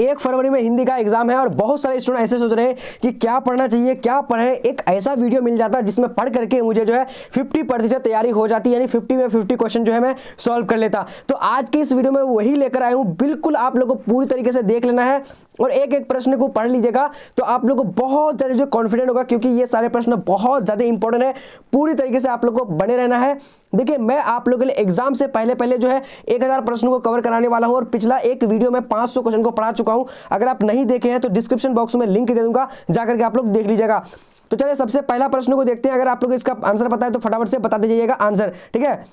1 फरवरी में हिंदी का एग्जाम है और बहुत सारे स्टूडेंट ऐसे सोच रहे हैं कि क्या पढ़ना चाहिए, क्या पढ़ें। एक ऐसा वीडियो मिल जाता है जिसमें पढ़ करके मुझे जो है 50% तैयारी हो जाती है, यानी 50 में 50 क्वेश्चन जो है मैं सॉल्व कर लेता। तो आज की इस वीडियो में वही लेकर आया हूं, बिल्कुल आप लोगों को पूरी तरीके से देख लेना है और एक एक प्रश्न को पढ़ लीजिएगा तो आप लोगों को बहुत ज्यादा जो कॉन्फिडेंट होगा, क्योंकि ये सारे प्रश्न बहुत ज्यादा इंपॉर्टेंट है। पूरी तरीके से आप लोग को बने रहना है। देखिए, मैं आप लोगों के लिए एग्जाम से पहले जो है 1000 प्रश्नों को कवर कराने वाला हूं और पिछला एक वीडियो में 500 क्वेश्चन को पढ़ा चुका हूं। अगर आप नहीं देखे हैं तो डिस्क्रिप्शन बॉक्स में लिंक दे दूंगा, जाकर के आप लोग देख लीजिएगा। तो चलिए सबसे पहला प्रश्न को देखते हैं। अगर आप लोग इसका आंसर पता है तो फटाफट से बता दीजिएगा आंसर, ठीक है।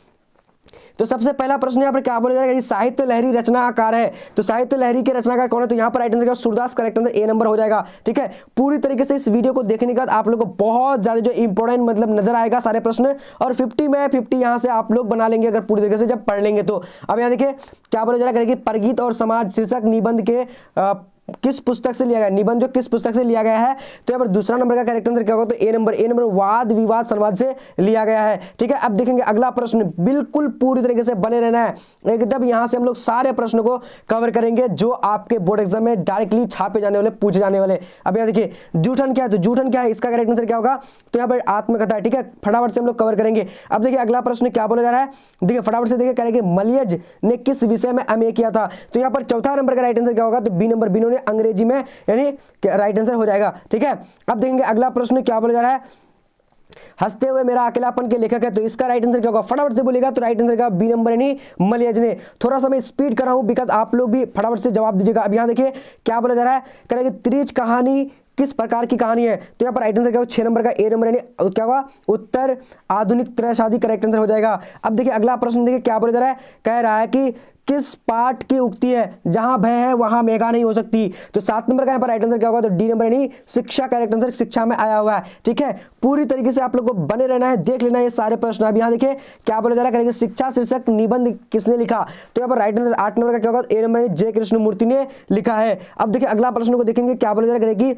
तो सबसे पहला प्रश्न यहाँ पर क्या बोला जाएगा, साहित्य लहरी रचनाकार है। तो साहित्य लहरी के रचनाकार कौन है, तो यहाँ पर right answer Surdas, correct answer A number हो जाएगा, ठीक है। पूरी तरीके से इस वीडियो को देखने के बाद आप लोग को बहुत ज्यादा जो इंपॉर्टेंट मतलब नजर आएगा सारे प्रश्न, और 50 में 50 यहाँ से आप लोग बना लेंगे अगर पूरी तरीके से जब पढ़ लेंगे तो। अब यहाँ देखिए क्या बोला जा रहा है, परगीत और समाज शीर्षक निबंध के किस पुस्तक से लिया गया, निबंध जो किस पुस्तक से लिया गया है। तो यहाँ पर दूसरा नंबर का करेक्ट आंसर क्या होगा, तो ए नंबर वाद विवाद संवाद से लिया गया है, ठीक है। अब देखेंगे अगला प्रश्न, बिल्कुल पूरी तरीके से बने रहना है एकदम। यहाँ से हम लोग सारे प्रश्नों को कवर करेंगे जो आपके बोर्ड एग्जाम में डायरेक्टली छापे जाने वाले, पूछे जाने वाले। अब यहाँ देखिए जूठन क्या है, तो जूठन क्या है, इसका करेक्ट आंसर क्या होगा, तो यहाँ पर आत्मकथा है, ठीक है। फटाफट से हम लोग कवर करेंगे। अब देखिए अगला प्रश्न क्या बोला जा रहा है, देखिए फटाफट से देखिए करेंगे, मलयज ने किस विषय में एमए किया था। तो यहाँ पर चौथा नंबर का राइट आंसर क्या होगा, तो बी नंबर, बिनो ने अंग्रेजी में, यानी राइट आंसर हो जाएगा, ठीक है। अब देखेंगे अगला प्रश्न क्या बोला जा रहा है, हंसते हुए मेरा अकेलापन के लेखक है। तो इसका राइट आंसर क्या होगा, फटाफट से बोलेगा, तो राइट आंसर का बी नंबर यानी मलयज ने। थोड़ा सा मैं स्पीड कर रहा हूं बिकॉज आप लोग भी फटाफट से जवाब दीजिएगा। अब यहां देखिए क्या बोला जा रहा है, करेंगे त्रिज कहानी किस प्रकार की कहानी है। तो यहाँ पर राइट आंसर क्या होगा, 6 नंबर का ए नंबर यानी क्या होगा, उत्तर आधुनिक त्रयशादी करेक्ट आंसर हो जाएगा। अब देखिए अगला प्रश्न देखिए क्या बोला जा रहा है, कह रहा है कि किस पाठ की उक्ति है, जहां भय है वहां मेघा नहीं हो सकती। तो 7 नंबर का यहाँ पर राइट आंसर क्या होगा, तो डी नंबर यानी शिक्षा करेक्ट आंसर, शिक्षा में आया हुआ है, ठीक है। पूरी तरीके से आप लोग को बने रहना है, देख लेना है ये सारे प्रश्न। अब यहाँ देखिए क्या बोला जा रहा है, करेंगे शिक्षा शीर्षक निबंध किसने लिखा। तो यहाँ पर राइट आंसर 8 नंबर का क्या होगा, ए नंबर यानी जे कृष्णमूर्ति ने लिखा है। अब देखिए अगला प्रश्न को देखेंगे क्या बोला जा रहा है, करेगी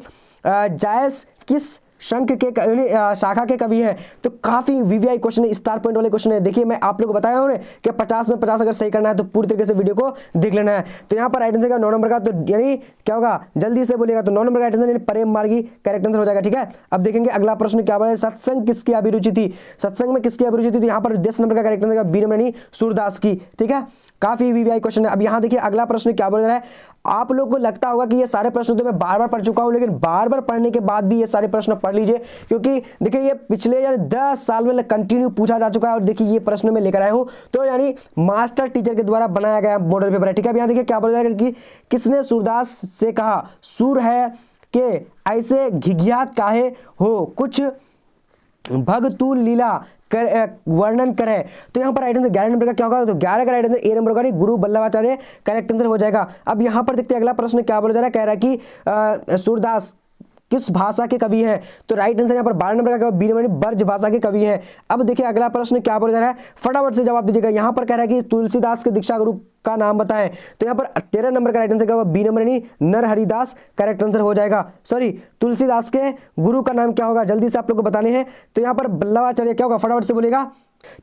जायस किस शंख के शाखा के कवि हैं। तो काफी वीवीआई क्वेश्चन है, स्टार पॉइंट वाले क्वेश्चन है। देखिए मैं आप लोग को बताया हूं कि 50 में 50 अगर सही करना है तो पूरी तरीके से वीडियो को देख लेना है। तो यहाँ पर राइट आंसर का 9 नंबर का, तो यानी क्या होगा, जल्दी से बोलेगा, तो 9 नंबर का राइट आंसर यानी प्रेम मार्गी करेक्ट आंसर हो जाएगा, ठीक है। अब देखेंगे अगला प्रश्न क्या बोला, सत्संग किसकी अभिरुचि थी। सत्संग में किसकी अभिरुचि थी, तो यहाँ पर 10 नंबर का करेक्ट आंसर का बी नंबर यानी सूरदास की, ठीक है। काफी वीवीआई क्वेश्चन है। अब यहाँ देखिए अगला प्रश्न क्या बोल रहा है, आप लोगों को लगता होगा कि ये सारे प्रश्न तो मैं बार बार पढ़ चुका हूं, लेकिन बार बार पढ़ने के बाद भी ये सारे प्रश्न पढ़ लीजिए, क्योंकि देखिए ये पिछले यानी 10 साल में कंटिन्यू पूछा जा चुका है। और देखिए ये प्रश्न मैं लेकर आया हूं, तो यानी मास्टर टीचर के द्वारा बनाया गया मॉडल पेपर है, ठीक है। यहाँ देखिए क्या बोल रहा है कि किसने सूरदास से कहा, सूर है के ऐसे घिघियात काहे हो, कुछ भग तू लीला वर्णन करें। तो यहाँ पर राइट आंसर 11 नंबर का क्या होगा, तो 11 का राइट आंसर ए नंबर होगा, नहीं गुरु वल्लभाचार्य करेक्ट आंसर हो जाएगा। अब यहाँ पर देखते हैं अगला प्रश्न क्या बोला जा रहा है, कह रहा है कि सूरदास किस भाषा के कवि हैं। तो राइट आंसर यहाँ पर 12 नंबर का क्या, बी नंबर ब्रज भाषा के कवि हैं। अब देखिए अगला प्रश्न क्या बोला जा रहा है, फटाफट से जवाब दीजिएगा। यहाँ पर कह रहा है कि तुलसीदास के दीक्षा गुरु का नाम बताएं। तो यहाँ पर 13 नंबर का राइट आंसर क्या होगा, बी नंबर यानी नरहरिदास करेक्ट आंसर हो जाएगा। सॉरी, तुलसीदास के गुरु का नाम क्या होगा, जल्दी से आप लोग को बताने हैं। तो यहाँ पर वल्लभाचार्य क्या होगा, फटाफट से बोलेगा।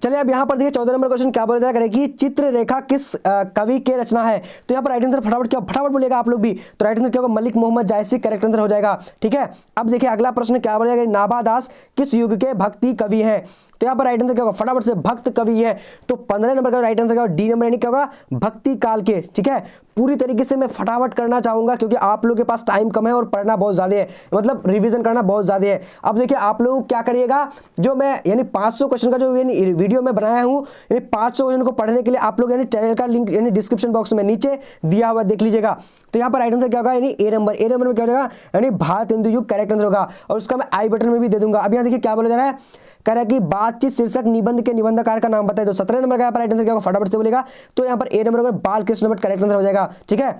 चलिए अब यहाँ पर देखिए 14 नंबर क्वेश्चन क्या बोला जा रहा है कि चित्ररेखा किस कवि के रचना है। तो यहाँ पर राइट आंसर फटाफट बोलेगा आप लोग भी। तो राइट आंसर क्या होगा, मलिक मोहम्मद जायसी करेक्ट आंसर हो जाएगा, ठीक है। अब देखिए अगला प्रश्न क्या बोला जाएगा, नाभादास किस युग के भक्ति कवि हैं। तो यहाँ पर राइट आंसर क्या होगा, फटाफट से भक्त कवि है। तो 15 नंबर का राइट आंसर क्या होगा, डी नंबर यानी क्या होगा, भक्ति काल के, ठीक है। पूरी तरीके से मैं फटाफट करना चाहूंगा क्योंकि आप लोगों के पास टाइम कम है और पढ़ना बहुत ज्यादा है, मतलब रिवीजन करना बहुत ज्यादा है। अब देखिए आप लोग क्या करिएगा, जो मैं यानी 500 क्वेश्चन का जो वीडियो में बनाया हूं, यानी 500 क्वेश्चन को पढ़ने के लिए आप लोग यानी चैनल का लिंक यानी डिस्क्रिप्शन बॉक्स में नीचे दिया हुआ देख लीजिएगा। तो यहाँ पर राइट आंसर क्या होगा, यानी ए नंबर में क्या हो जाएगा, यानी भारत हिंदू युग करेक्ट आंसर होगा, और उसका मैं आई बटन में भी दे दूंगा। अब यहाँ देखिए क्या बोला जा रहा है, कह रहा है कि बातचीत शीर्षक निबंध के निबंधकार का नाम बताए। तो 17 नंबर का यहाँ पर राइट आंसर क्या होगा, फटाफट से बोलेगा। तो यहाँ पर ए नंबर होगा, बालकृष्ण भट्ट करेक्ट आंसर हो जाएगा, ठीक है।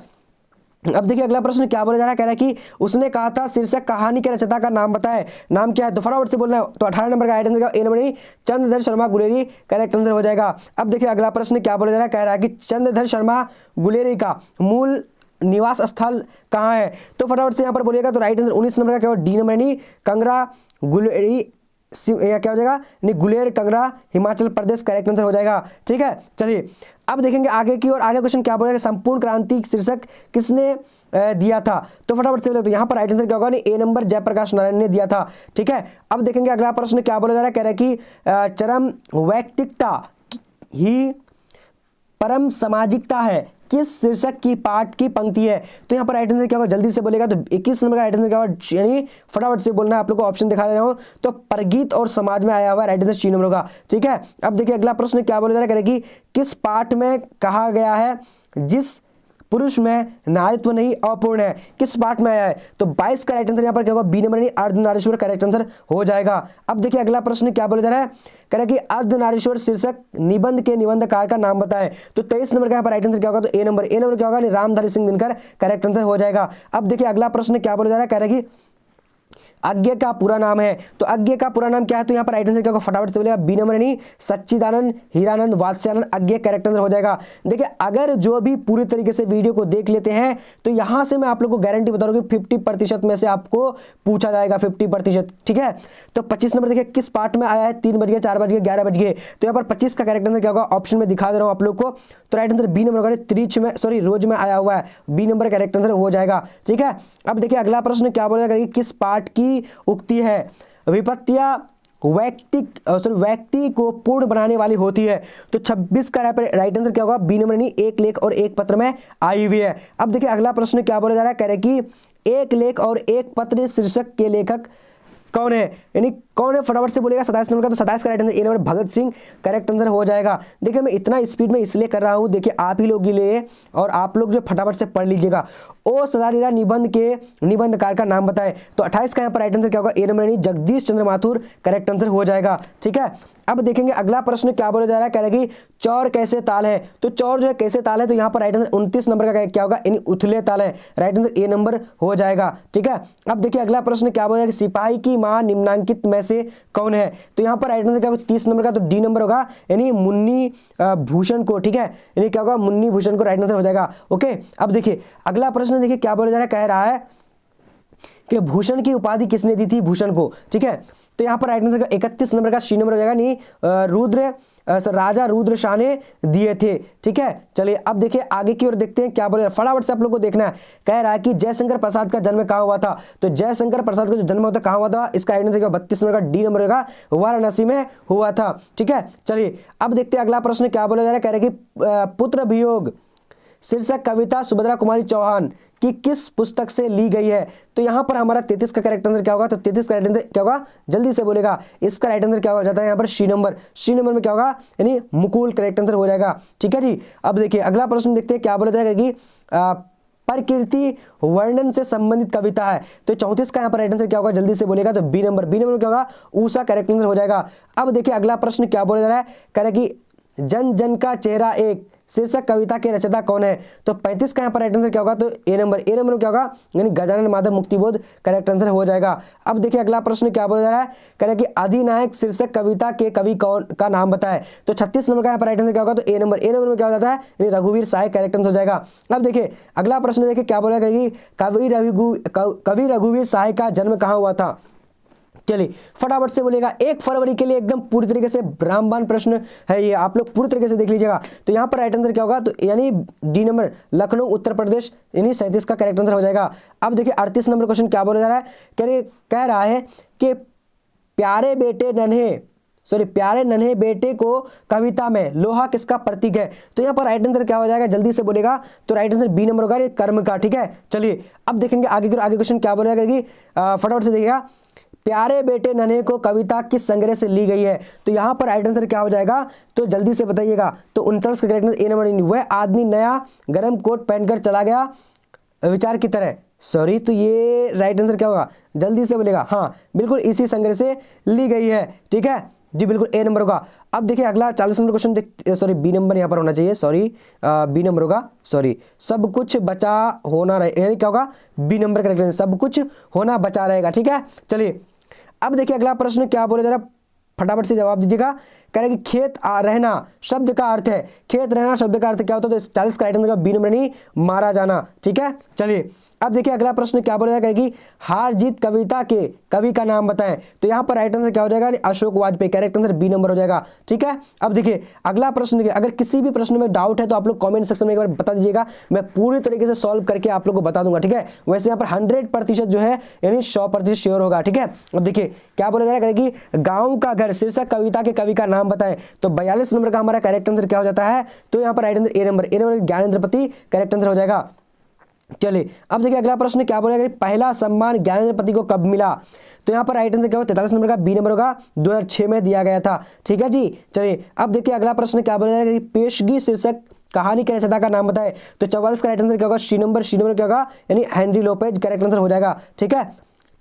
अब देखिए अगला प्रश्न क्या बोला जा रहा है, कह रहा है कि उसने कहा था शीर्षक कहानी के रचयिता का नाम बताए, नाम क्या है। तो फटाफट से बोलना है। तो 18 नंबर का right answer A number Chandradhar Sharma Guleri correct answer हो जाएगा। अब देखिए अगला प्रश्न क्या बोला जा रहा है, कह रहा है कि चंद्रधर शर्मा गुलेरी का मूल निवास स्थल कहाँ है। तो फटाफट से यहाँ पर बोलिएगा। तो राइट आंसर 19 नंबर का क्या होगा, डी नंबर यानी कंगरा गुलेरी या क्या हो जाएगा, यानी गुलेर कंगरा हिमाचल प्रदेश करेक्ट आंसर हो जाएगा। ठीक है, चलिए अब देखेंगे आगे की और। आगे क्वेश्चन क्या बोलेगा, संपूर्ण क्रांति शीर्षक किसने दिया था? तो फटाफट से बोले तो यहाँ पर राइट आंसर क्या होगा, ए नंबर जयप्रकाश नारायण ने दिया था। ठीक है, अब देखेंगे अगला प्रश्न क्या बोला जा रहा है, कह रहा है कि चरम वैयक्तिकता ही परम सामाजिकता है, किस शीर्षक की पाठ की पंक्ति है? तो यहाँ पर राइट आंसर क्या होगा, जल्दी से बोलेगा तो 21 नंबर का राइट आंसर क्या होगा, यानी फटाफट से बोलना है। आप लोग को ऑप्शन दिखा दे रहा हूं, तो परगीत और समाज में आया हुआ राइट आंसर सी नंबर होगा। ठीक है, अब देखिए अगला प्रश्न क्या बोला जा रहा है, कि किस पाठ में कहा गया है जिस पुरुष में नारित्व नहीं अपूर्ण है, किस पाठ में आया है? तो 22 का राइट आंसर यहाँ पर क्या होगा, बी नंबर यानी अर्धनारीश्वर करेक्ट आंसर हो जाएगा। अब देखिए अगला प्रश्न क्या बोला जा रहा है, कह रहा है कि अर्धनारीश्वर शीर्षक निबंध के निबंधकार का नाम बताएं। तो 23 नंबर का यहाँ पर राइट आंसर क्या होगा, तो ए नंबर क्या होगा, रामधारी सिंह दिनकर करेक्ट आंसर हो जाएगा। अब देखिए अगला प्रश्न क्या बोला जा रहा है, कह रहा है कि अज्ञ का पूरा नाम है। तो अज्ञ का पूरा नाम क्या है? तो यहाँ पर राइट आंसर क्या होगा, फटाफट से बोलेगा बी नंबर यानी सच्चिदानंद हीरानंद वात्स्यानंद अज्ञ करेक्ट आंसर हो जाएगा। देखिए अगर जो भी पूरी तरीके से वीडियो को देख लेते हैं तो यहाँ से मैं आप लोग को गारंटी बता रहा हूँ कि 50% में से आपको पूछा जाएगा, 50%। ठीक है, तो 25 नंबर देखिए किस पार्ट में आया है, 3 बज गए, 4 बज गए, 11 बज गए। तो यहाँ पर 25 का करेक्ट आंसर क्या होगा, ऑप्शन में दिखा दे रहा हूँ आप लोग को। तो राइट आंसर बी नंबर होगा, त्रिच में रोज में आया हुआ है, बी नंबर करेक्ट आंसर हो जाएगा। ठीक है, अब देखिए अगला प्रश्न क्या बोलेगा, किस पाठ की उक्ति है, विपत्तियां व्यक्ति को पूर्ण बनाने वाली होती है? तो 26 का राइट आंसर क्या होगा, बी नंबर यानी एक लेख और एक पत्र में आई हुई है। अब देखिए अगला प्रश्न क्या बोला जा रहा है, कह रहे कि एक लेख और एक पत्र शीर्षक के लेखक कौन है, यानी कौन है? फटाफट से बोलेगा 27 नंबर का। तो 27 का right answer A number Bhagat Singh correct answer हो जाएगा। देखिए मैं इतना स्पीड में इसलिए कर रहा हूं, देखिए आप ही लोग के लिए, और आप लोग जो फटाफट से पढ़ लीजिएगा। ओ सदालीला निबंध के निबंधकार का नाम बताएं। तो 28 का यहाँ पर राइट आंसर क्या होगा, ए नंबर यानी जगदीश चंद्र माथुर करेक्ट आंसर हो जाएगा। ठीक है, अब देखेंगे अगला प्रश्न क्या बोला जा रहा है, कह रहे कि चौर कैसे ताल है? तो चौर जो है कैसे ताल है, तो यहाँ पर राइट आंसर 29 नंबर का क्या होगा, यानी उथले ताल है, राइट आंसर ए नंबर हो जाएगा। ठीक है, अब देखिए अगला प्रश्न क्या बोला, सिपाही की मां निम्नांकित में से कौन है? तो यहाँ पर राइट आंसर क्या होगा, 30 नंबर का, तो डी नंबर होगा, यानी मुन्नी भूषण को। ठीक है, यानी क्या होगा, मुन्नी भूषण को राइट आंसर हो जाएगा। ओके, अब देखिए अगला प्रश्न देखिए क्या बोला जा रहा है, कह रहा है कि भूषण की उपाधि किसने दी थी भूषण को? ठीक है, तो यहाँ पर राइट आंसर 31 नंबर का सी नंबर हो जाएगा, नहीं राजा रुद्र शाह ने दिए थे। ठीक है, चलिए अब देखिए आगे की ओर देखते हैं क्या बोले, फटाफट से आप लोग को देखना है। कह रहा है कि जयशंकर प्रसाद का जन्म कहाँ हुआ था? तो जयशंकर प्रसाद का जो जन्म होता कहाँ हुआ था, इसका राइट आंसर 32 नंबर का डी नंबर होगा, वाराणसी में हुआ था। ठीक है, चलिए अब देखते हैं अगला प्रश्न क्या बोला जा रहा है, कह रहे कि पुत्र वियोग शीर्षक कविता सुभद्रा कुमारी चौहान की किस पुस्तक से ली गई है? तो यहां पर हमारा 33 का करेक्ट आंसर क्या होगा, तो 33 का राइट आंसर क्या होगा, जल्दी से बोलेगा। इसका राइट आंसर क्या हो जाता है, यहाँ पर सी नंबर में क्या होगा, यानी मुकुल करेक्ट आंसर हो जाएगा। ठीक है जी, अब देखिए अगला प्रश्न देखते हैं क्या बोला जाएगा कि प्रकृति वर्णन से संबंधित कविता है। तो 34 का यहाँ पर राइट आंसर क्या होगा, जल्दी से बोलेगा, तो बी नंबर क्या होगा, ऊषा करेक्ट आंसर हो जाएगा। अब देखिए अगला प्रश्न क्या बोला जा रहा है, कह रहा है कि जन जन का चेहरा एक शीर्षक कविता के रचयिता कौन है? तो 35 का यहाँ पर राइट आंसर क्या होगा, तो ए नंबर क्या होगा, यानी गजानन माधव मुक्तिबोध करेक्ट आंसर हो जाएगा। अब देखिए अगला प्रश्न क्या बोला जा रहा है, कह रहा है कि अधिनायक शीर्षक कविता के कवि कौन का नाम बताएं। तो 36 नंबर का यहाँ पर राइट आंसर क्या होगा, तो ए नंबर में क्या हो जाता है, यानी रघुवीर सहाय करेक्ट आंसर हो जाएगा। अब देखिए अगला प्रश्न देखिए क्या बोला कि कवि रघुवीर सहाय का जन्म कहाँ हुआ था? चलिए फटाफट से बोलिएगा, 1 फरवरी के लिए एकदम पूरी तरीके से रामबाण प्रश्न है ये, आप लोग पूरी तरीके से देख लीजिएगा। तो यहाँ पर राइट आंसर क्या होगा, तो यानी डी नंबर लखनऊ उत्तर प्रदेश, यानी 37 का करेक्ट आंसर हो जाएगा। अब देखिए 38 नंबर क्वेश्चन क्या बोला जा रहा है, कह रहा है कि प्यारे नन्हे बेटे को कविता में लोहा किसका प्रतीक है? तो यहाँ पर राइट आंसर क्या हो जाएगा, जल्दी से बोलेगा, तो राइट आंसर बी नंबर होगा, कर्म का। ठीक है, चलिए अब देखेंगे आगे क्वेश्चन क्या बोला जाएगा, फटाफट से देखिएगा, प्यारे बेटे नन्हे को कविता किस संग्रह से ली गई है? तो यहाँ पर राइट आंसर क्या हो जाएगा, तो जल्दी से बताइएगा। तो 39 का करेक्ट आंसर ए नंबर, वह आदमी नया गर्म कोट पहनकर चला गया विचार की तरह, सॉरी, तो ये राइट आंसर क्या होगा, जल्दी से बोलेगा। हाँ बिल्कुल इसी संग्रह से ली गई है। ठीक है जी, बिल्कुल ए नंबर होगा। अब देखिए अगला 40 number question, sorry B number यहाँ पर होना चाहिए, सॉरी बी नंबर होगा, सॉरी सब कुछ बचा होना रहे, क्या होगा, बी नंबर करेक्ट आंसर, सब कुछ होना बचा रहेगा। ठीक है, चलिए अब देखिए अगला प्रश्न क्या बोला जा रहा है, फटाफट से जवाब दीजिएगा। कह रहे कि खेत रहना शब्द का अर्थ है, खेत रहना शब्द का अर्थ क्या होता है, तो 40 का राइट आंसर बी नंबर यानी मारा जाना। ठीक है, चलिए अब देखिए अगला प्रश्न क्या बोला जाएगा कि हार जीत कविता के कवि का नाम बताएं, तो यहाँ पर राइट आंसर क्या हो जाएगा, Ashok Vajpayee, correct answer B number हो जाएगा। ठीक है, अब देखिए अगला प्रश्न, देखिए अगर किसी भी प्रश्न में डाउट है तो आप लोग कमेंट सेक्शन में एक बार बता दीजिएगा, मैं पूरी तरीके से सॉल्व करके आप लोग को बता दूंगा। ठीक है, वैसे यहाँ पर 100% जो है यानी 100% श्योर होगा। ठीक है, अब देखिए क्या बोला जाएगा कि गाँव का घर शीर्षक कविता के कवि का नाम बताएं, तो 42 नंबर का हमारा करेक्ट आंसर क्या हो जाता है, तो यहाँ पर right answer A number Gyanendra प्रति करेक्ट आंसर हो जाएगा। चलिए अब देखिए अगला प्रश्न क्या बोलेगा कि पहला सम्मान ज्ञानेंद्र प्रति को कब मिला, तो यहाँ पर राइट आंसर क्या होगा, 43 नंबर का बी नंबर होगा, 2006 में दिया गया था। ठीक है जी, चलिए अब देखिए अगला प्रश्न क्या बोलेगा कि पेशगी शीर्षक कहानी के रचयिता का नाम बताए, तो 44 का राइट आंसर क्या होगा, सी नंबर क्या होगा यानी हेनरी लोपेज, करेक्ट आंसर हो जाएगा। ठीक है,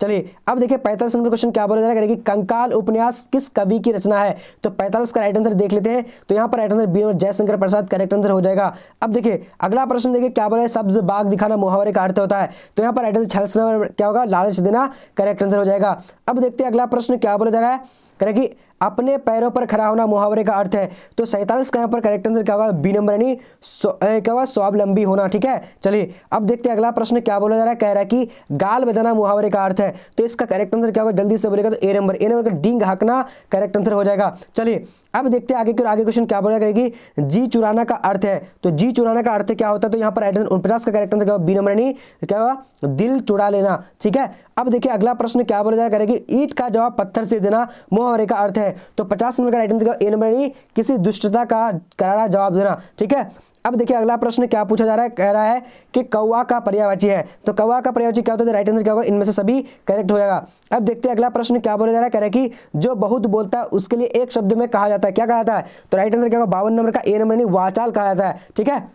चलिए अब देखिए 45 नंबर क्वेश्चन क्या बोला जा रहा है कि कंकाल उपन्यास किस कवि की रचना है, तो 45 का राइट आंसर देख लेते हैं, तो यहाँ पर right answer B number Jaishankar Prasad, correct answer हो जाएगा। अब देखिए अगला प्रश्न देखिए क्या बोला है, सब्ज बाग दिखाना मुहावरे का अर्थ होता है, तो यहाँ पर राइट आंसर 46 नंबर क्या होगा, लालच देना, करेक्ट आंसर हो जाएगा। अब देखते हैं अगला प्रश्न क्या बोला जा रहा है, करें कि अपने पैरों पर खड़ा होना मुहावरे का अर्थ है, तो 47 का यहाँ पर करेक्ट आंसर क्या होगा, बी नंबर यानी क्या होगा, स्वावलंबी होना। ठीक है, चलिए अब देखते हैं अगला प्रश्न क्या बोला जा रहा है, कह रहा है कि गाल बजाना मुहावरे का अर्थ है, तो इसका करेक्ट आंसर क्या होगा, जल्दी से बोलेगा तो ए नंबर का डींग हकना, करेक्ट आंसर हो जाएगा। चलिए अब देखते हैं आगे क्वेश्चन क्या बोला करेगी, जी चुराना का अर्थ है, तो जी चुराना का अर्थ क्या होता है, तो यहाँ पर राइट आंसर 49 का करेक्ट आंसर क्या होगा, बी नंबर यानी क्या होगा, दिल चुरा लेना। ठीक है, अब देखिए अगला प्रश्न क्या बोला जाएगा कि ईंट का जवाब पत्थर से देना मुहावरे का अर्थ है, तो 50 नंबर का राइट आंसर ए नंबर यानी किसी दुष्टता का करारा जवाब देना। ठीक है, अब देखिए अगला प्रश्न क्या पूछा जा रहा है, कह रहा है कि कौवा का पर्यायवाची है, तो कौवा का पर्यायवाची क्या होता है, राइट आंसर क्या होगा, इनमें से सभी करेक्ट हो जाएगा। अब देखते हैं अगला प्रश्न क्या बोला जा रहा है, कह रहा है कि जो बहुत बोलता है उसके लिए एक शब्द में कहा जाता है, क्या कहा जाता है, तो राइट आंसर क्या होगा, 52 नंबर का ए नंबर यानी वाचाल कहा जाता है। ठीक है,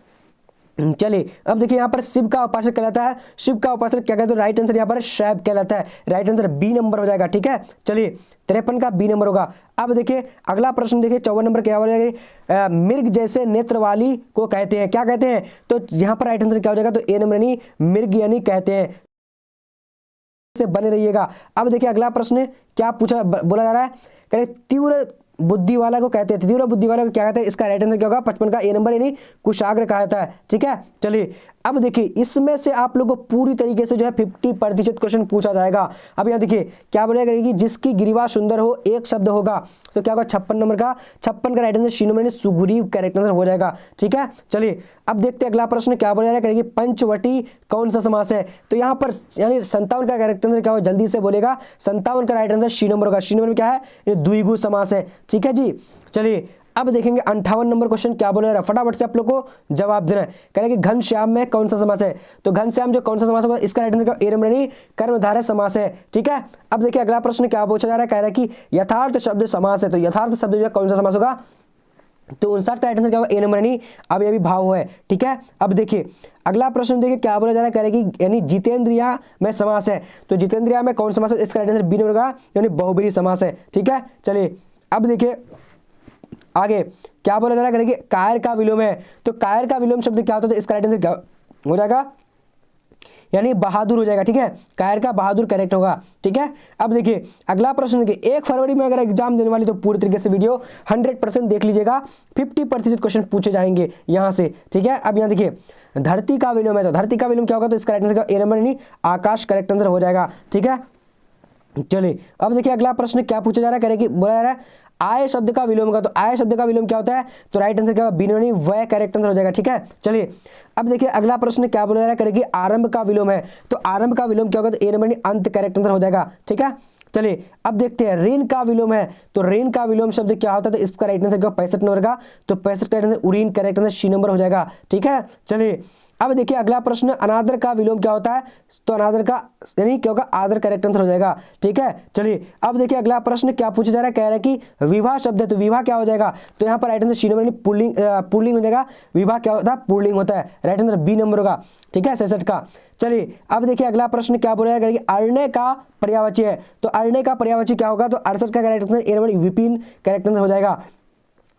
चलिए अब देखिए यहाँ पर शिव का उपासक कहलाता है, शिव का उपासक क्या कहते हैं, राइट आंसर यहाँ पर शैव कहलाता है, राइट आंसर बी नंबर हो जाएगा। ठीक है, चलिए 53 का बी नंबर होगा। अब देखिए अगला प्रश्न देखिए 54 नंबर क्या हो जाएगा, मिर्ग जैसे नेत्र वाली को कहते हैं, क्या कहते हैं, तो यहाँ पर राइट आंसर क्या हो जाएगा, तो ए नंबर यानी मिर्ग यानी कहते हैं, से बने रहिएगा। अब देखिए अगला प्रश्न क्या पूछा बोला जा रहा है, कह तीव्र बुद्धि वाला को कहते हैं, तीव्र बुद्धि वाला को क्या कहते हैं, इसका राइट आंसर क्या होगा, 55 का ए नंबर यानी कुशाग्र कहा जाता है। ठीक है, चलिए अब देखिए इसमें से आप लोगों को पूरी तरीके से जो है 50% क्वेश्चन पूछा जाएगा। अब यहाँ देखिए क्या बोलेगा कि जिसकी गिरिवा सुंदर हो एक शब्द होगा, तो क्या होगा 56 नंबर का, 56 का राइट आंसर सी नंबर यानी सुग्रीव, करेक्ट आंसर हो जाएगा। ठीक है, चलिए अब देखते हैं अगला प्रश्न क्या बोला जा रहा है, पंचवटी कौन सा समास है, तो यहाँ पर यानी 57 का करेक्ट आंसर क्या होगा, जल्दी से बोलेगा, 57 का राइट आंसर सी नंबर होगा, सी नंबर में क्या है, द्विगु समास है। ठीक है जी, चलिए अब देखेंगे 58 नंबर क्वेश्चन क्या बोला जा रहा है, फटाफट से आप लोग को जवाब देना है। कह रहे हैं कि घनश्याम में कौन सा समास है, तो घनश्याम जो कौन सा समास होगा, इसका राइट आंसर ए नंबर यानी कर्मधारय समास है। ठीक है, अब देखिए अगला प्रश्न क्या पूछा जा रहा है, कह रहा है कि यथार्थ शब्द समास है, तो यथार्थ शब्द जो है कौन सा समास होगा, तो 59 का राइट आंसर क्या होगा, ए नंबर यानी अब ये भी भाव है। ठीक है, अब देखिए अगला प्रश्न देखिए क्या बोला जा रहा है, कह रहे हैं कि यानी जितेंद्रिया में समास है, तो जितेंद्रिया में कौन सा समास है, इसका राइट आंसर बी नंबर होगा यानी बहुब्रीहि समास है। ठीक है, चलिए अब देखिए आगे क्या बोला जा रहा है, कायर का विलोम है, तो कायर का विलोम शब्द क्या होता है, तो इसका राइट आंसर क्या हो जाएगा, यानी बहादुर हो जाएगा। ठीक है, कायर का बहादुर करेक्ट होगा। ठीक है, अब देखिए अगला प्रश्न देखिए 1 फरवरी में अगर एग्जाम देने वाली तो पूरी तरीके से वीडियो 100% देख लीजिएगा, 50% क्वेश्चन पूछे जाएंगे यहाँ से। ठीक है, अब यहाँ देखिए धरती का विलोम है, तो धरती का विलोम क्या होगा, तो इसका राइट आंसर ए नंबर यानी आकाश, करेक्ट आंसर हो जाएगा। ठीक है, चलिए अब देखिए अगला प्रश्न क्या पूछा जा रहा है, कह रहे कि बोला जा रहा है आय शब्द का विलोम का, तो आय शब्द का विलोम क्या होता है, तो राइट आंसर क्या होगा, बी नंबर वह, करेक्ट आंसर हो जाएगा। ठीक है, चलिए अब देखिए अगला प्रश्न क्या बोला जा रहा है, करेगी आरंभ का विलोम है, तो आरंभ का विलोम क्या होगा, तो ए नंबर अंत, करेक्ट आंसर हो जाएगा। ठीक है, चलिए अब देखते हैं ऋण का विलोम है, तो ऋण का विलोम शब्द क्या होता है, तो इसका राइट आंसर क्या 65 नंबर का, तो 65 का राइट आंसर उरीन, करेक्ट आंसर सी नंबर हो जाएगा। ठीक है, चलिए अब देखिए अगला प्रश्न अनादर का विलोम क्या होता है, तो अनादर का यानी क्या होगा, आदर, करेक्ट आंसर हो जाएगा। ठीक है, चलिए अब देखिए अगला प्रश्न क्या पूछा जा रहा है, कह रहा है कि विवाह शब्द है, तो विवाह क्या हो जाएगा, तो यहाँ पर राइट आंसर सी नंबर यानी पुल्लिंग हो जाएगा, विवाह क्या होता है, पुल्लिंग होता है, राइट आंसर बी नंबर होगा। ठीक है, 66 का। चलिए अब देखिए अगला प्रश्न क्या बोला जाएगा, अरण्य का पर्यायवाची है, तो अरण्य का पर्यायवाची क्या होगा, तो 68 का correct answer A number Vipin, correct answer हो जाएगा।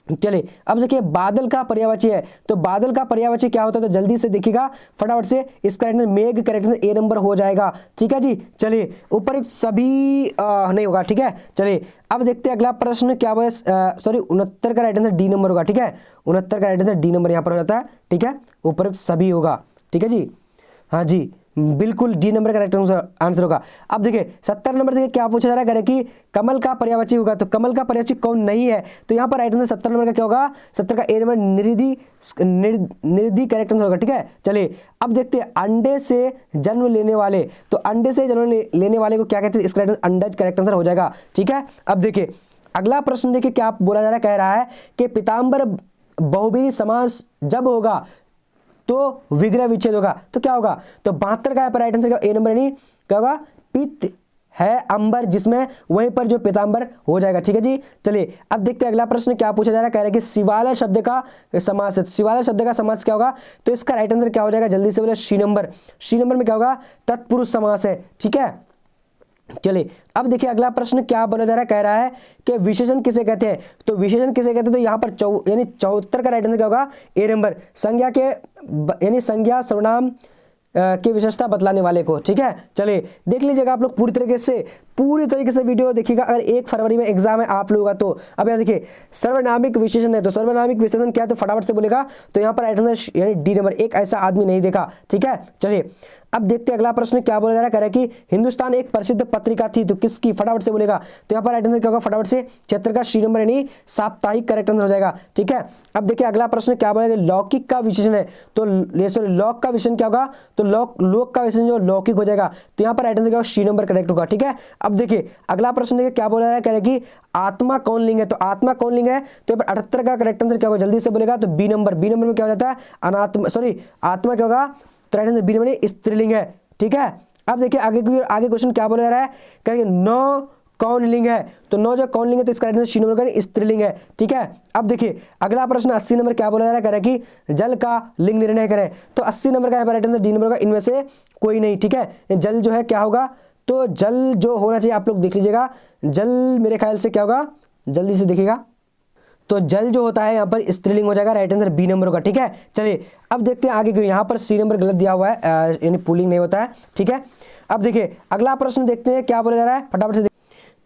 चलिए अब देखिए बादल का पर्यायवाची है, तो बादल का पर्यायवाची क्या होता है, तो जल्दी से देखिएगा फटाफट से, इसका करेक्ट मेघ करेक्ट ए नंबर हो जाएगा। ठीक है जी, चलिए ऊपर सभी नहीं होगा। ठीक है, चलिए अब देखते हैं अगला प्रश्न क्या है, सॉरी 69 का राइट आंसर डी नंबर होगा। ठीक है, 69 का राइट आंसर डी नंबर यहाँ पर हो जाता है। ठीक है, ऊपर सभी होगा। ठीक है जी, हाँ जी बिल्कुल डी नंबर का करेक्ट आंसर होगा। अब देखिए 70 नंबर देखिए क्या पूछा जा रहा है कि कमल का पर्यायवाची होगा, तो कमल का पर्यायवाची कौन नहीं है, तो यहाँ पर राइट आंसर 70 नंबर का क्या होगा, 70 का ए नंबर निरिधि करेक्ट आंसर होगा। ठीक है, चलिए अब देखते हैं अंडे से जन्म लेने वाले, तो अंडे से जन्म लेने वाले को क्या कहते हैं, इसका अंडज करेक्ट आंसर हो जाएगा। ठीक है, अब देखिए अगला प्रश्न देखिए क्या बोला जा रहा है, कह रहा है कि पीताम्बर बहुब्रीहि समास जब होगा तो विग्रह विच्छेद होगा, तो क्या होगा, तो 72 का राइट आंसर ए नंबर नहीं क्या होगा, पित है अंबर, जिसमें वहीं पर जो पीताम्बर हो जाएगा। ठीक है जी, चलिए अब देखते हैं अगला प्रश्न क्या पूछा जा रहा है, कह रहा है कि शिवालय शब्द का समास है, शिवालय शब्द का समास क्या होगा, तो इसका राइट आंसर क्या हो जाएगा, जल्दी से बोले सी नंबर, सी नंबर में क्या होगा, तत्पुरुष समास है। ठीक है, चलिए अब देखिए अगला प्रश्न क्या बोला जा रहा है, कह रहा है कि विशेषण किसे कहते हैं, तो विशेषण किसे कहते हैं, तो यहाँ पर यानी 74 का राइट आंसर क्या होगा, ए नंबर, संज्ञा के यानी संज्ञा सर्वनाम की विशेषता बतलाने वाले को। ठीक है, चलिए देख लीजिएगा आप लोग पूरी तरीके से वीडियो देखिएगा। अगर 1 फरवरी में एग्जाम है आप लोगों का, तो अब यहाँ देखिए सर्वनामिक विशेषण है, तो सर्वनामिक विशेषण क्या है, तो फटाफट से बोलेगा, तो यहाँ पर राइट आंसर यानी डी नंबर, एक ऐसा आदमी नहीं देखा। ठीक है, चलिए अब देखते हैं अगला प्रश्न क्या बोला जा रहा है, कह रहा है कि हिंदुस्तान एक प्रसिद्ध पत्रिका थी, तो किसकी, फटाफट से बोलेगा, तो यहाँ पर राइट आंसर क्या होगा, फटाफट से क्षेत्र का सी नंबर यानी साप्ताहिक करेक्ट आंसर हो जाएगा। ठीक है, अब देखिए अगला प्रश्न क्या बोला, लौकिक का विशेषण है, तो सॉरी लौक का विशेषण क्या होगा, तो लोक का विशेषण जो लौकिक हो जाएगा, तो यहाँ पर राइट आंसर क्या होगा, सी नंबर करेक्ट होगा। ठीक है, अब देखिए अगला प्रश्न देखिए क्या बोला जा रहा है, कह रहा है कि आत्मा कौन लिंग है, तो आत्मा कौन लिंग है, तो यहाँ पर 78 का करेक्ट आंसर क्या होगा, जल्दी से बोलेगा, तो बी नंबर, बी नंबर में क्या हो जाता है, अनात्मा, सॉरी आत्मा क्या होगा, तो राइट आंसर बी नंबर स्त्रीलिंग है। ठीक है, अब देखिए आगे क्वेश्चन क्या बोला जा रहा है, कहेंगे 9 कौन लिंग है, तो 9 जो कौन लिंग है, तो इसका सी नंबर का स्त्रीलिंग है। ठीक है, अब देखिए अगला प्रश्न 80 नंबर क्या बोला जा रहा है, कह रहा है कि जल का लिंग निर्णय करें, तो 80 नंबर का राइट आंसर डी नंबर का इनमें से कोई नहीं। ठीक है, जल जो है क्या होगा, तो जल जो होना चाहिए आप लोग देख लीजिएगा, जल मेरे ख्याल से क्या होगा, जल्दी से देखिएगा, तो जल जो होता है यहाँ पर स्त्रीलिंग हो जाएगा, राइट आंसर बी नंबर होगा। ठीक है, चलिए अब देखते हैं आगे क्यों, यहाँ पर सी नंबर गलत दिया हुआ है, यानी पुल्लिंग नहीं होता है। ठीक है, अब देखिए अगला प्रश्न देखते हैं क्या बोला जा रहा है, फटाफट से,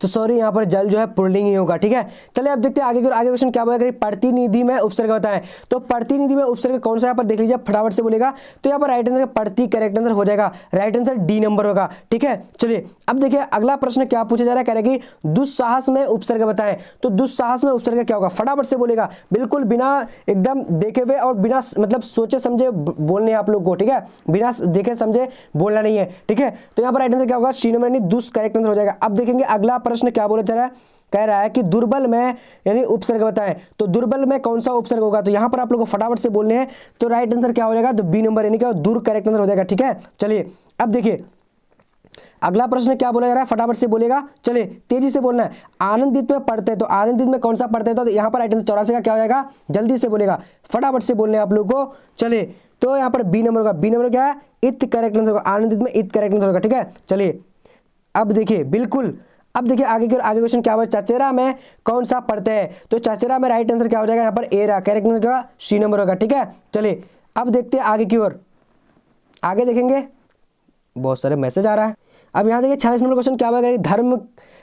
तो सॉरी यहाँ पर जल जो है पुल्लिंग ही होगा। ठीक है, चलिए अब देखते हैं आगे क्वेश्चन क्या बोलेगा, प्रतिनिधि में उपसर्ग बताएं, तो प्रतिनिधि में उपसर्ग कौन सा यहाँ पर देख लीजिए, फटाफट से बोलेगा, तो यहाँ पर राइट आंसर प्रति करेक्ट आंसर हो जाएगा, राइट आंसर डी नंबर होगा। ठीक है, चलिए अब देखिए अगला प्रश्न क्या पूछा जा रहा है, कह रहा है कि दुस्साहस में उपसर्ग बताएं, तो दुस्साहस में उपसर्ग क्या होगा, फटाफट से बोलेगा, बिल्कुल बिना एकदम देखे हुए और बिना मतलब सोचे समझे बोलने आप लोग को। ठीक है, बिना देखे समझे बोलना नहीं है। ठीक है, तो यहाँ पर राइट आंसर क्या होगा, सी नंबर यानी दुस करेक्ट आंसर हो जाएगा। अब देखेंगे अगला प्रश्न क्या बोला जा रहा है, कह रहा है कि दुर्बल में यानी उपसर्ग बताएं, तो दुर्बल में कौन सा उपसर्ग होगा, तो यहां पर आप लोगों को फटाफट से बोलने हैं, तो राइट आंसर क्या हो जाएगा, तो बी नंबर यानी क्या दुर करेक्ट आंसर हो जाएगा। ठीक है, चलिए अब देखिए अगला प्रश्न क्या बोला जा रहा है, फटाफट से बोलेगा, चलिए तेजी से बोलना है, आनंदित में पढ़ते हैं, तो आनंदित में कौन सा पढ़ते हैं, तो यहाँ पर राइट आंसर 84 का क्या हो जाएगा, जल्दी से बोलेगा, फटाफट से बोलने आप लोगों को। चलिए तो यहाँ पर बी नंबर होगा, बी नंबर क्या है, इत करेक्ट आंसर होगा, आनंदित में इत करेक्ट आंसर होगा। ठीक है, चलिए अब देखिए बिल्कुल, अब देखिए आगे क्वेश्चन क्या हुआ, चचेरा में कौन सा पढ़ते हैं, तो चचेरा में राइट आंसर क्या हो जाएगा, यहाँ पर ए रहा, करेक्ट आंसर क्या सी नंबर होगा। ठीक है, चलिए अब देखते हैं आगे की ओर, आगे देखेंगे, बहुत सारे मैसेज आ रहा है। अब यहाँ देखिए 46 नंबर क्वेश्चन क्या होगा, धर्म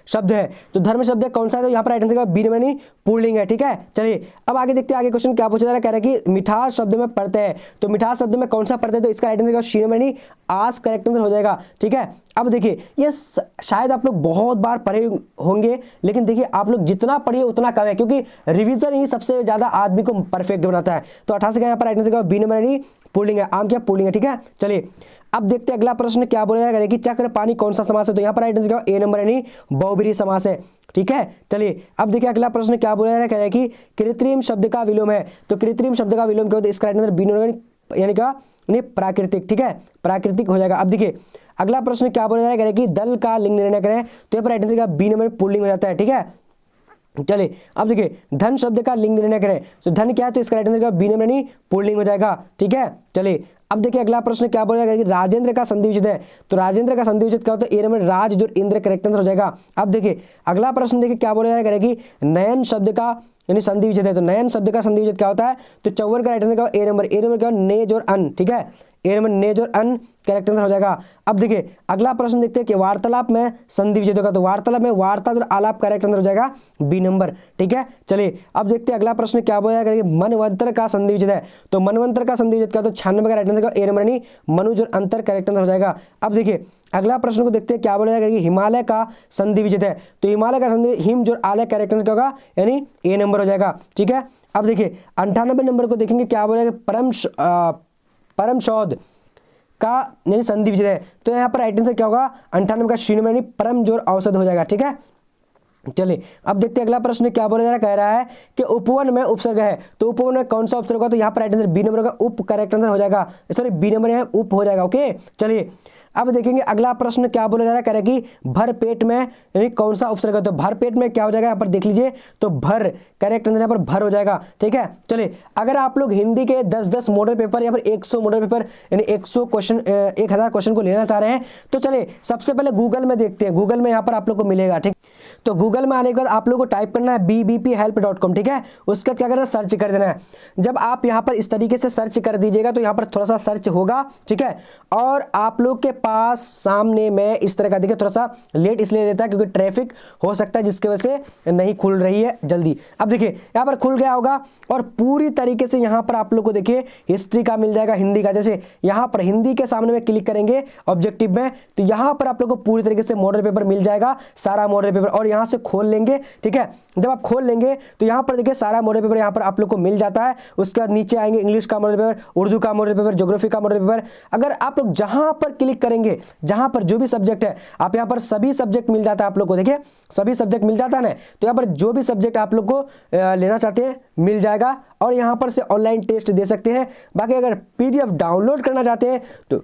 शब्द है, तो धर्म शब्द है कौन सा है, तो यहाँ पर राइट आंसर बी नंबर नहीं पुल्लिंग है। ठीक है, चलिए अब आगे देखते हैं आगे क्वेश्चन क्या पूछा जा रहा है, कह रहा है कि मिठास शब्द में पढ़ते हैं, तो मिठास शब्द में कौन सा पढ़ते हैं, तो इसका राइट आंसर सी नंबर नहीं आस करेक्ट आंसर हो जाएगा। ठीक है, अब देखिए ये शायद आप लोग बहुत बार पढ़े होंगे, लेकिन देखिए आप लोग जितना पढ़िए उतना कम है, क्योंकि रिवीजन ही सबसे ज्यादा आदमी को परफेक्ट बनाता है। तो 88 का यहाँ पर राइट आंसर बी नंबर नहीं पुल्लिंग है, आम क्या पुल्लिंग है। ठीक है, चलिए अब देखते हैं अगला प्रश्न क्या बोला जाएगा कि चक्र पानी कौन सा समास है, तो यहाँ पर राइट आंसर क्या ए नंबर यानी बहुब्रीहि समास है। ठीक है, चलिए अब देखिए अगला प्रश्न क्या बोला जा रहा है कि कृत्रिम शब्द का विलोम है, तो कृत्रिम शब्द का विलोम क्या होता है, इसका राइट आंसर बी नंबर यानी क्या नहीं प्राकृतिक। ठीक है, प्राकृतिक हो जाएगा। अब देखिए अगला प्रश्न क्या बोला जा रहा है कि दल का लिंग निर्णय करें, तो यहाँ पर राइट आंसर क्या बी नंबर पुल्लिंग हो जाता है। ठीक है, चलिए अब देखिए धन शब्द का लिंग निर्णय करें, तो धन क्या है, तो इसका राइट आंसर बी नंबर नहीं पुल्लिंग हो जाएगा। ठीक है, चलिए अब देखिए अगला प्रश्न क्या बोला जाएगा कि राजेंद्र का संधि विच्छेद है, तो राजेंद्र का संधि विच्छेद क्या होता है, ए नंबर राज जो इंद्र करेक्ट आंसर हो जाएगा। अब देखिए अगला प्रश्न देखिए क्या बोला जाएगा कि नयन शब्द का यानी संधि विच्छेद है। तो नयन शब्द का संधि विच्छेद क्या होता है? तो 54 का राइट आंसर क्या होगा? ए नंबर क्या होगा? नेज और अन, ठीक है, ए नंबर नेज और अन करेक्ट आंसर हो जाएगा। अब देखिए अगला प्रश्न देखते हैं कि वार्तालाप में संधि विच्छेद होगा, तो वार्तालाप में वार्ता और आलाप करेक्ट आंसर हो जाएगा बी नंबर, ठीक है। चलिए अब देखते हैं अगला प्रश्न क्या बोला जाएगा, मनवंतर का संधि विच्छेद है, तो मनवंतर का संधि विच्छेद क्या? तो 96 का राइट आंसर ए नंबर यानी मनुज और अंतर करेक्ट आंसर हो जाएगा। अब देखिए अगला प्रश्न को देखते हैं क्या बोला जाएगा कि हिमालय का संधि विच्छेद है, तो हिमालय का संधि हिम जो आलय करेक्ट आंसर क्या होगा? यानी ए नंबर हो जाएगा, ठीक है। अब देखिए 98 नंबर को देखेंगे क्या बोला जाएगा? परम शोध का यानी संधि विच्छेद है, तो यहाँ पर राइट आंसर क्या होगा? 98 का सी नंबर यानी परम जोर औषध हो जाएगा, ठीक है। चलिए अब देखते हैं अगला प्रश्न क्या बोला जा रहा है, कह रहा है कि उपवन में उपसर्ग है, तो उपवन में कौन सा उपसर्ग होगा? तो यहाँ पर राइट आंसर बी नंबर का उप करेक्ट आंसर हो जाएगा, सॉरी बी नंबर यहाँ उप हो जाएगा, ओके। चलिए अब देखेंगे अगला प्रश्न क्या बोला जा रहा है, कह रहा है कि भर पेट में यानी कौन सा उपसर्ग है? तो भर पेट में क्या हो जाएगा? यहाँ पर देख लीजिए, तो भर करेक्ट आंसर यहाँ पर भर हो जाएगा, ठीक है। चलिए अगर आप लोग हिंदी के 10-10 मॉडल पेपर या फिर 100 मॉडल पेपर यानी 100 क्वेश्चन 1000 क्वेश्चन को लेना चाह रहे हैं, तो चलिए सबसे पहले गूगल में देखते हैं, गूगल में यहाँ पर आप लोग को मिलेगा, ठीक। तो गूगल में आने के बाद आप लोग को टाइप करना है bbphelp.com, ठीक है। उसके बाद क्या करना है? सर्च कर देना है। जब आप यहाँ पर इस तरीके से सर्च कर दीजिएगा तो यहाँ पर थोड़ा सा सर्च होगा, ठीक है, और आप लोग के पास सामने में इस तरह का, देखिए थोड़ा सा लेट इसलिए देता है क्योंकि ट्रैफिक हो सकता है जिसकी वजह से नहीं खुल रही है जल्दी। अब देखिए यहाँ पर खुल गया होगा और पूरी तरीके से यहाँ पर आप लोग को देखिए हिस्ट्री का मिल जाएगा, हिंदी का। जैसे यहाँ पर हिंदी के सामने में क्लिक करेंगे ऑब्जेक्टिव में, तो यहाँ पर आप लोग को पूरी तरीके से मॉडल पेपर मिल जाएगा, सारा मॉडल पेपर, और यहाँ से खोल लेंगे, ठीक है। जब आप खोल लेंगे तो यहाँ पर देखिए सारा मॉडल पेपर यहाँ पर आप लोग को मिल जाता है। उसके बाद नीचे आएंगे इंग्लिश का मॉडल पेपर, उर्दू का मॉडल पेपर, ज्योग्राफी का मॉडल पेपर। अगर आप लोग जहां पर क्लिक करेंगे, जहां पर जो भी सब्जेक्ट है, आप यहाँ पर सभी सब्जेक्ट मिल जाता है आप लोग को, देखिए सभी सब्जेक्ट मिल जाता है ना। तो यहाँ पर जो भी सब्जेक्ट आप लोग को लेना चाहते हैं मिल जाएगा, और यहाँ पर से ऑनलाइन टेस्ट दे सकते हैं। बाकी अगर पीडीएफ डाउनलोड करना चाहते हैं तो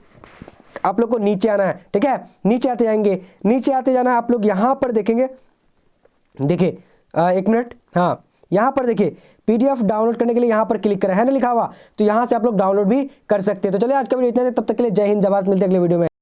आप लोग को नीचे आना है, ठीक है। नीचे आते जाएंगे, नीचे आते जाना है, आप लोग यहाँ पर देखेंगे, देखिए एक मिनट, हाँ यहाँ पर देखिए पीडीएफ डाउनलोड करने के लिए यहाँ पर क्लिक करें, है ना लिखा हुआ, तो यहाँ से आप लोग डाउनलोड भी कर सकते हैं। तो चलिए आज का वीडियो इतना है, तब तक के लिए जय हिंद, जय भारत, मिलते हैं अगले वीडियो में।